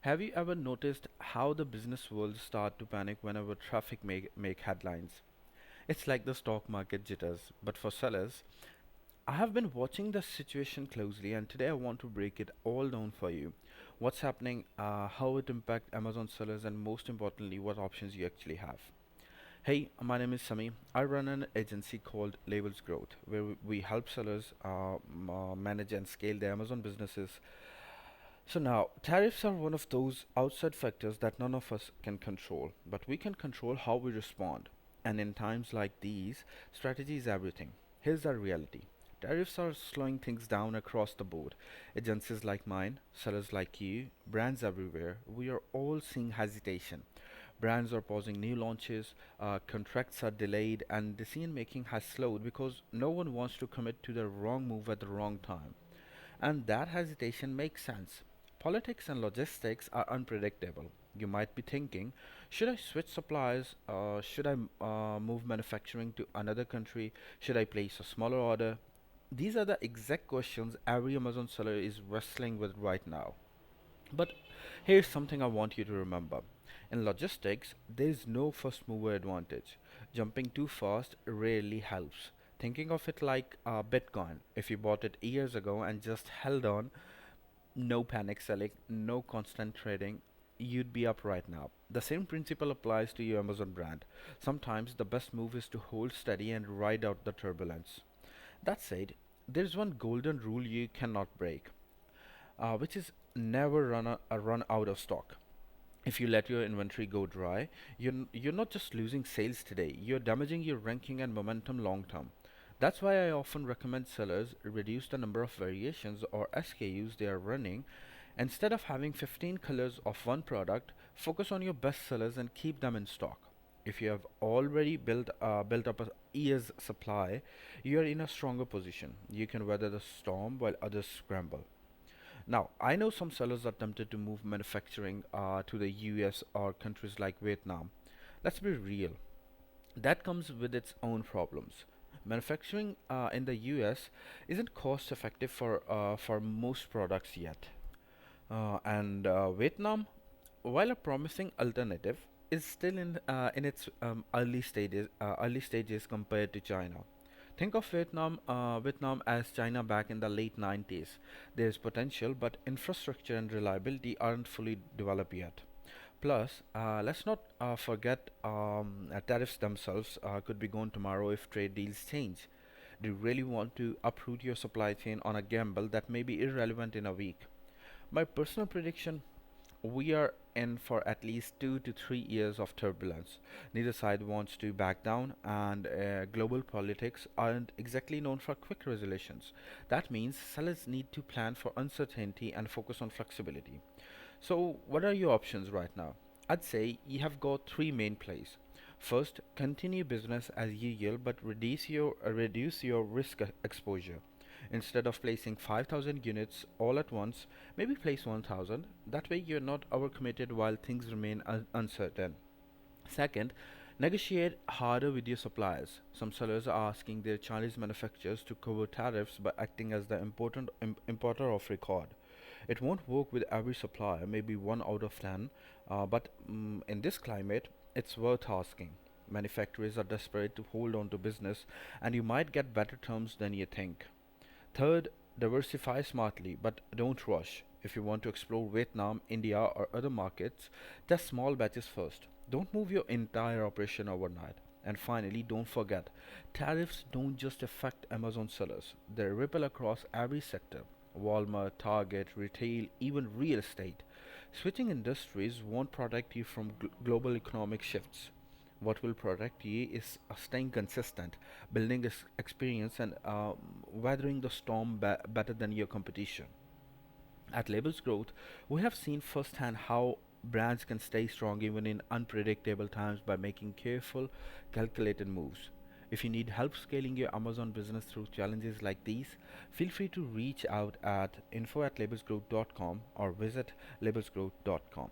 Have you ever noticed how the business world start to panic whenever traffic make headlines? It's like the stock market jitters, but for sellers. I have been watching the situation closely, and today I want to break it all down for you. What's happening, how it impacts Amazon sellers, and most importantly, what options you actually have. Hey, my name is Sami. I run an agency called Labels Growth, where we help sellers manage and scale their Amazon businesses. So now, tariffs are one of those outside factors that none of us can control, but we can control how we respond. And in times like these, strategy is everything. Here's the reality. Tariffs are slowing things down across the board. Agencies like mine, sellers like you, brands everywhere, we are all seeing hesitation. Brands are pausing new launches, contracts are delayed, and decision making has slowed because no one wants to commit to the wrong move at the wrong time. And that hesitation makes sense. Politics and logistics are unpredictable. You might be thinking, should I switch suppliers? Should I move manufacturing to another country? Should I place a smaller order? These are the exact questions every Amazon seller is wrestling with right now. But here's something I want you to remember. In logistics, there is no first mover advantage. Jumping too fast rarely helps. Thinking of it like Bitcoin. If you bought it years ago and just held on, no panic selling, no constant trading, you'd be up right now. The same principle applies to your Amazon brand. Sometimes the best move is to hold steady and ride out the turbulence. That said, there's one golden rule you cannot break, which is never run out of stock. If you let your inventory go dry, you're not just losing sales today, you're damaging your ranking and momentum long term. That's why I often recommend sellers reduce the number of variations or SKUs they are running. Instead of having 15 colors of one product, focus on your best sellers and keep them in stock. If you have already built up a year's supply, you are in a stronger position. You can weather the storm while others scramble. Now, I know some sellers are tempted to move manufacturing to the US or countries like Vietnam. Let's be real, that comes with its own problems. Manufacturing in the US isn't cost effective for most products yet. And Vietnam, while a promising alternative, is still in its early stages compared to China. Think of Vietnam as China back in the late 90s. There's potential, but infrastructure and reliability aren't fully developed yet. Plus, let's not forget tariffs themselves could be gone tomorrow if trade deals change. Do you really want to uproot your supply chain on a gamble that may be irrelevant in a week? My personal prediction, we are in for at least 2 to 3 years of turbulence. Neither side wants to back down, and global politics aren't exactly known for quick resolutions. That means sellers need to plan for uncertainty and focus on flexibility. So, what are your options right now? I'd say you have got three main plays. First, continue business as usual but reduce your risk exposure. Instead of placing 5,000 units all at once, maybe place 1,000. That way you're not overcommitted while things remain uncertain. Second, negotiate harder with your suppliers. Some sellers are asking their Chinese manufacturers to cover tariffs by acting as the important importer of record. It won't work with every supplier, maybe 1 out of 10, but in this climate, it's worth asking. Manufacturers are desperate to hold on to business, and you might get better terms than you think. Third, diversify smartly, but don't rush. If you want to explore Vietnam, India, or other markets, test small batches first. Don't move your entire operation overnight. And finally, don't forget, tariffs don't just affect Amazon sellers, they ripple across every sector: Walmart, Target, retail, even real estate. Switching industries won't protect you from global economic shifts. What will protect you is staying consistent, building experience, and weathering the storm better than your competition. At Labels Growth, we have seen firsthand how brands can stay strong even in unpredictable times by making careful, calculated moves. If you need help scaling your Amazon business through challenges like these, feel free to reach out at info@labelsgrowth.com or visit labelsgrowth.com.